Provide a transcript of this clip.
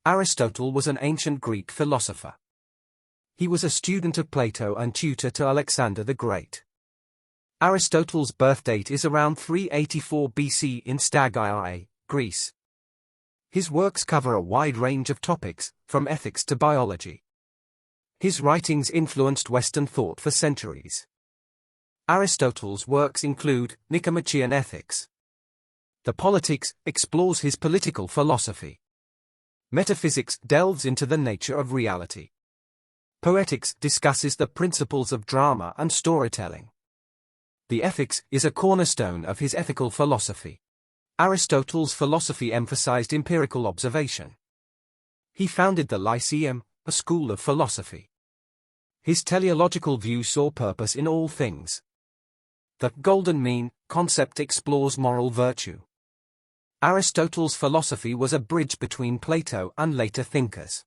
Aristotle was an ancient Greek philosopher. He was a student of Plato and tutor to Alexander the Great. Aristotle's birth date is around 384 BC in 𝓟𝓸𝓵𝓲𝓽𝓮, Greece. His works cover a wide range of topics, from ethics to biology. His writings influenced Western thought for centuries. Aristotle's works include Nicomachean Ethics. The Politics explores his political philosophy. Metaphysics delves into the nature of reality. Poetics discusses the principles of drama and storytelling. The Ethics is a cornerstone of his ethical philosophy. Aristotle's philosophy emphasized empirical observation. He founded the Lyceum, a school of philosophy. His teleological view saw purpose in all things. The golden mean concept explores moral virtue. Aristotle's philosophy was a bridge between Plato and later thinkers.